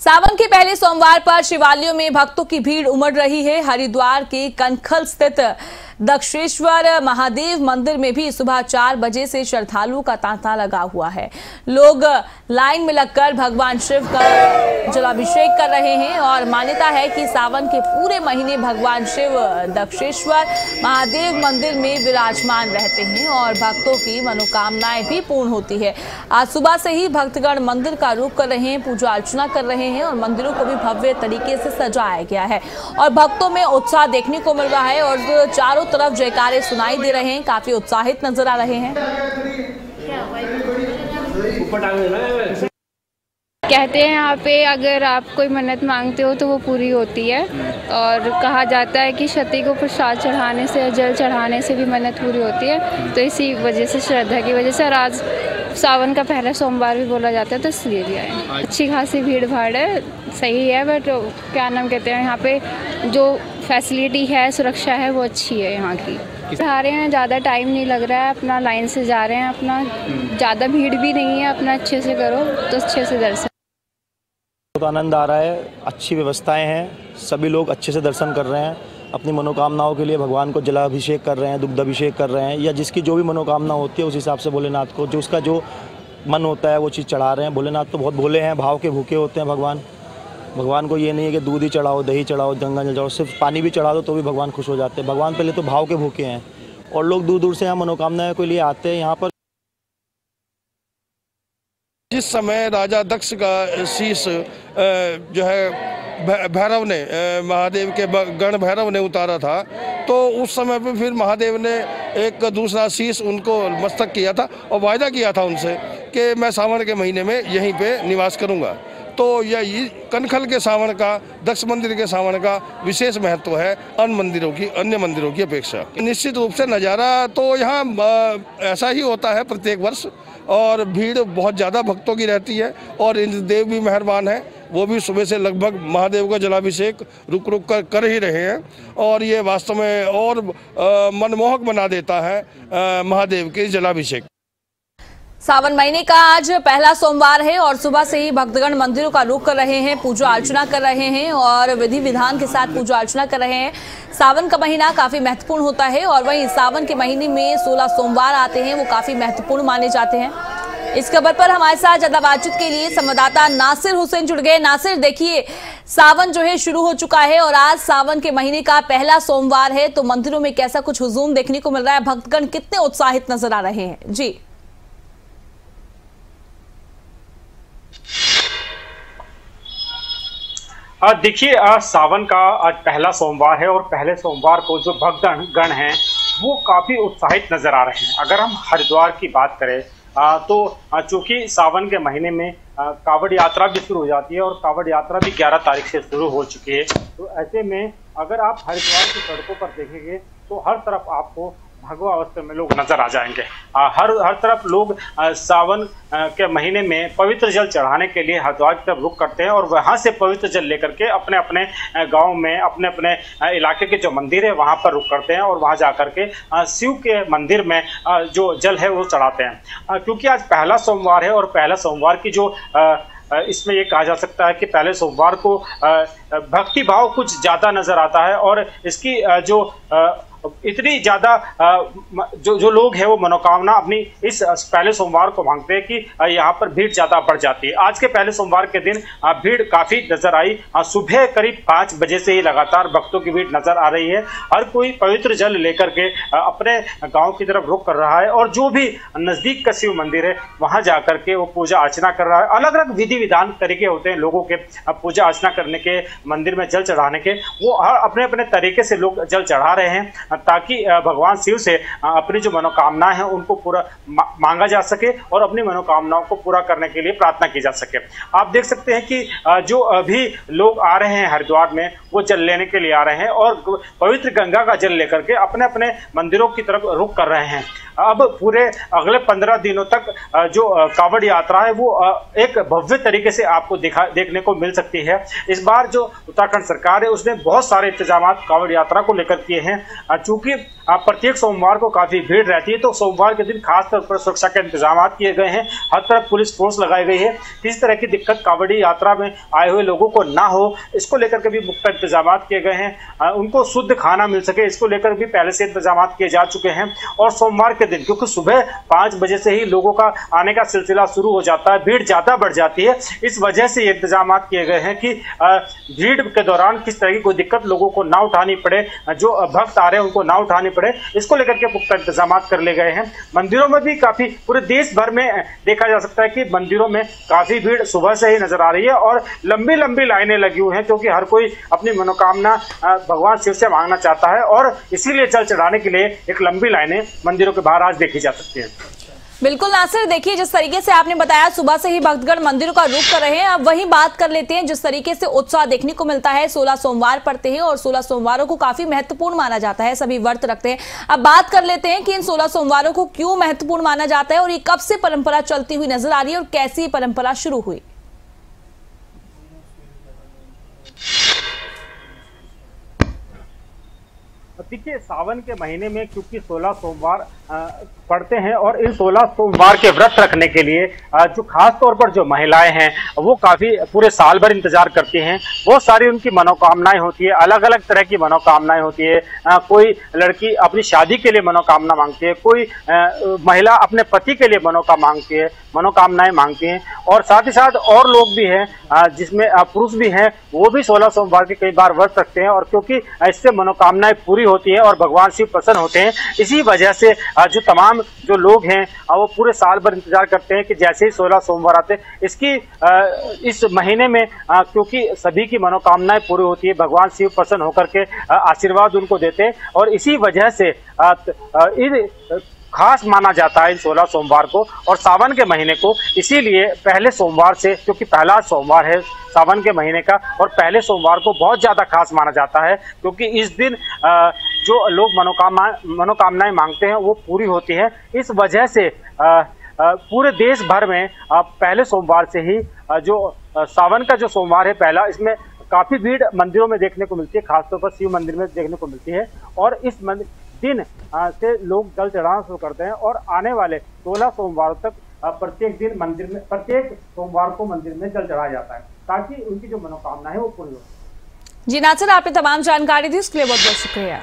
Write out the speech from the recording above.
सावन के पहले सोमवार पर शिवालयों में भक्तों की भीड़ उमड़ रही है। हरिद्वार के कनखल स्थित दक्षेश्वर महादेव मंदिर में भी सुबह 4 बजे से श्रद्धालुओं का तांता लगा हुआ है। लोग लाइन में लगकर भगवान शिव का जलाभिषेक कर रहे हैं और मान्यता है कि सावन के पूरे महीने भगवान शिव दक्षेश्वर महादेव मंदिर में विराजमान रहते हैं और भक्तों की मनोकामनाएं भी पूर्ण होती है। आज सुबह से ही भक्तगण मंदिर का रुख कर रहे हैं, पूजा अर्चना कर रहे हैं और मंदिरों को भी भव्य तरीके से सजाया गया है और भक्तों में उत्साह देखने को मिल रहा है और चारों तरफ जयकारे सुनाई दे रहे हैं। काफी उत्साहित नजर आ रहे हैं। कहते हैं यहाँ पे अगर आप कोई मन्नत मांगते हो तो वो पूरी होती है और कहा जाता है कि क्षति को प्रसाद चढ़ाने से, जल चढ़ाने से भी मन्नत पूरी होती है। तो इसी वजह से, श्रद्धा की वजह से, और आज सावन का पहला सोमवार भी बोला जाता है तो इसलिए भी आए। अच्छी खासी भीड़ भाड़ है, सही है, बट क्या नाम कहते हैं, यहाँ पे जो फैसिलिटी है, सुरक्षा है, वो अच्छी है यहाँ की। आ रहे हैं, ज़्यादा टाइम नहीं लग रहा है, अपना लाइन से जा रहे हैं, अपना ज़्यादा भीड़ भी नहीं है, अपना अच्छे से करो तो अच्छे से दर्शन। बहुत आनंद आ रहा है, अच्छी व्यवस्थाएं हैं, सभी लोग अच्छे से दर्शन कर रहे हैं, अपनी मनोकामनाओं के लिए भगवान को जलाभिषेक कर रहे हैं, दुग्धाभिषेक कर रहे हैं, या जिसकी जो भी मनोकामना होती है उस हिसाब से भोलेनाथ को जो उसका जो मन होता है वो चीज़ चढ़ा रहे हैं। भोलेनाथ तो बहुत भोले हैं, भाव के भूखे होते हैं भगवान को ये नहीं है कि दूध ही चढ़ाओ, दही चढ़ाओ, गंगा जल चढ़ाओ, सिर्फ पानी भी चढ़ा दो तो भी भगवान खुश हो जाते हैं। भगवान पहले तो भाव के भूखे हैं और लोग दूर दूर से यहाँ मनोकामनाएं के लिए आते हैं। यहाँ पर जिस समय राजा दक्ष का शीश जो है भैरव ने, महादेव के गण भैरव ने उतारा था, तो उस समय पे फिर महादेव ने एक दूसरा शीश उनको मस्तक किया था और वायदा किया था उनसे कि मैं सावन के महीने में यहीं पे निवास करूंगा। तो यह कनखल के सावन का, दक्ष मंदिर के सावन का विशेष महत्व है अन्य मंदिरों की अपेक्षा। निश्चित रूप से नज़ारा तो यहाँ ऐसा ही होता है प्रत्येक वर्ष और भीड़ बहुत ज़्यादा भक्तों की रहती है और इंद्रदेव भी मेहरबान है, वो भी सुबह से लगभग महादेव का जलाभिषेक रुक कर ही रहे हैं और ये वास्तव में और मनमोहक बना देता है महादेव के जलाभिषेक। सावन महीने का आज पहला सोमवार है और सुबह से ही भक्तगण मंदिरों का रुख कर रहे हैं, पूजा अर्चना कर रहे हैं और विधि विधान के साथ पूजा अर्चना कर रहे हैं। सावन का महीना काफी महत्वपूर्ण होता है और वहीं सावन के महीने में 16 सोमवार आते हैं, वो काफी महत्वपूर्ण माने जाते हैं। इस खबर पर हमारे साथ ज्यादा बातचीत के लिए संवाददाता नासिर हुसैन जुड़ गए। नासिर, देखिए सावन जो है शुरू हो चुका है और आज सावन के महीने का पहला सोमवार है, तो मंदिरों में कैसा कुछ हुजूम देखने को मिल रहा है? भक्तगण कितने उत्साहित नजर आ रहे हैं? जी देखिए, सावन का आज पहला सोमवार है और पहले सोमवार को जो भक्तगण हैं वो काफ़ी उत्साहित नज़र आ रहे हैं। अगर हम हरिद्वार की बात करें तो चूँकि सावन के महीने में कावड़ यात्रा भी शुरू हो जाती है और कावड़ यात्रा भी 11 तारीख से शुरू हो चुकी है। तो ऐसे में अगर आप हरिद्वार की सड़कों पर देखेंगे तो हर तरफ आपको भगवा अवस्था में लोग नजर आ जाएंगे। हर तरफ लोग सावन के महीने में पवित्र जल चढ़ाने के लिए हरिद्वार की तरफ रुख करते हैं और वहां से पवित्र जल लेकर के अपने अपने गांव में, अपने अपने इलाके के जो मंदिर है वहां पर रुख करते हैं और वहां जाकर के शिव के मंदिर में जो जल है वो चढ़ाते हैं। क्योंकि आज पहला सोमवार है और पहला सोमवार की जो इसमें ये कहा जा सकता है कि पहले सोमवार को भक्ति भाव कुछ ज़्यादा नज़र आता है और इसकी जो इतनी ज़्यादा जो लोग हैं वो मनोकामना अपनी इस पहले सोमवार को मांगते हैं कि यहाँ पर भीड़ ज़्यादा बढ़ जाती है। आज के पहले सोमवार के दिन भीड़ काफ़ी नज़र आई। सुबह करीब 5 बजे से ही लगातार भक्तों की भीड़ नज़र आ रही है। हर कोई पवित्र जल लेकर के अपने गांव की तरफ रुख कर रहा है और जो भी नज़दीक का शिव मंदिर है वहाँ जा कर के वो पूजा अर्चना कर रहा है। अलग अलग विधि विधान तरीके होते हैं लोगों के पूजा अर्चना करने के, मंदिर में जल चढ़ाने के, वो अपने अपने तरीके से लोग जल चढ़ा रहे हैं ताकि भगवान शिव से अपनी जो मनोकामनाएं हैं उनको पूरा मांगा जा सके और अपनी मनोकामनाओं को पूरा करने के लिए प्रार्थना की जा सके। आप देख सकते हैं कि जो अभी लोग आ रहे हैं हरिद्वार में वो जल लेने के लिए आ रहे हैं और पवित्र गंगा का जल लेकर के अपने अपने मंदिरों की तरफ रुख कर रहे हैं। अब पूरे अगले 15 दिनों तक जो कांवड़ यात्रा है वो एक भव्य तरीके से आपको देखने को मिल सकती है। इस बार जो उत्तराखंड सरकार है उसने बहुत सारे इंतजाम कांवड़ यात्रा को लेकर किए हैं। चूंकि प्रत्येक सोमवार को काफी भीड़ रहती है तो सोमवार के दिन खास तौर पर सुरक्षा के इंतजाम किए गए हैं। हर तरफ पुलिस फोर्स लगाई गई है। किसी तरह की दिक्कत कांवड़ी यात्रा में आए हुए लोगों को ना हो, इसको लेकर के भी पुख्ता इंतजाम किए गए हैं। उनको शुद्ध खाना मिल सके, इसको लेकर भी पहले से इंतजाम किए जा चुके हैं। और सोमवार के दिन क्योंकि सुबह 5 बजे से ही लोगों का आने का सिलसिला शुरू हो जाता है, भीड़ ज्यादा बढ़ जाती है। इस वजह से ये इंतजाम किए गए हैं कि भीड़ के दौरान किस तरह की कोई दिक्कत लोगों को ना उठानी पड़े, जो भक्त आ रहे हैं उनको ना उठानी पड़े, इसको लेकर के पुख्ता इंतजाम कर ले गए हैं। मंदिरों में भी काफी, पूरे देश भर में देखा जा सकता है कि मंदिरों में काफी भीड़ सुबह से ही नजर आ रही है और लंबी लंबी लाइनें लगी हुई हैं, क्योंकि हर कोई अपनी मनोकामना भगवान शिव से मांगना चाहता है और इसीलिए जल चढ़ाने के लिए एक लंबी लाइनें मंदिरों के बाहर आज देखी जा सकती हैं। बिल्कुल नासिर, देखिए जिस तरीके से आपने बताया सुबह से ही भक्तगण मंदिरों का रुख कर रहे हैं। अब वही बात कर लेते हैं जिस तरीके से उत्साह देखने को मिलता है। 16 सोमवार पड़ते हैं और 16 सोमवारों को काफी महत्वपूर्ण माना जाता है, सभी व्रत रखते हैं। अब बात कर लेते हैं कि इन 16 सोमवारों को क्यों महत्वपूर्ण माना जाता है और ये कब से परंपरा चलती हुई नजर आ रही है और कैसी ये परंपरा शुरू हुई। देखिए, सावन के महीने में क्योंकि 16 सोमवार पड़ते हैं और इन 16 सोमवार के व्रत रखने के लिए जो खास तौर पर जो महिलाएं हैं वो काफी पूरे साल भर इंतजार करती हैं। बहुत सारी उनकी मनोकामनाएं होती है, अलग अलग तरह की मनोकामनाएं होती है। कोई लड़की अपनी शादी के लिए मनोकामना मांगती है, कोई महिला अपने पति के लिए मनोकामनाएं मांगती हैं और साथ ही साथ और लोग भी हैं जिसमें पुरुष भी हैं, वो भी 16 सोमवार के कई बार व्रत रखते हैं। और क्योंकि इससे मनोकामनाएं पूरी होती हैं और भगवान शिव प्रसन्न होते हैं, इसी वजह से जो तमाम जो लोग हैं वो पूरे साल भर इंतजार करते हैं कि जैसे ही 16 सोमवार आते इस महीने में क्योंकि सभी की मनोकामनाएं पूरी होती है, भगवान शिव प्रसन्न होकर के आशीर्वाद उनको देते हैं और इसी वजह से खास माना जाता है इन 16 सोमवार को और सावन के महीने को। इसीलिए पहले सोमवार से, क्योंकि पहला सोमवार है सावन के महीने का, और पहले सोमवार को बहुत ज्यादा खास माना जाता है क्योंकि इस दिन जो लोग मनोकामनाएं मांगते हैं वो पूरी होती है। इस वजह से पूरे देश भर में पहले सोमवार से ही जो सावन का जो सोमवार है पहला, इसमें काफी भीड़ मंदिरों में देखने को मिलती है, खासतौर पर शिव मंदिर में देखने को मिलती है। और इस दिन से लोग जल चढ़ाना शुरू करते हैं और आने वाले 16 सोमवार तक प्रत्येक दिन मंदिर में, प्रत्येक सोमवार को मंदिर में जल चढ़ाया जाता है ताकि उनकी जो मनोकामना है वो पूरी हो। जी नासिर, आपने तमाम जानकारी दी, उसके लिए बहुत बहुत शुक्रिया।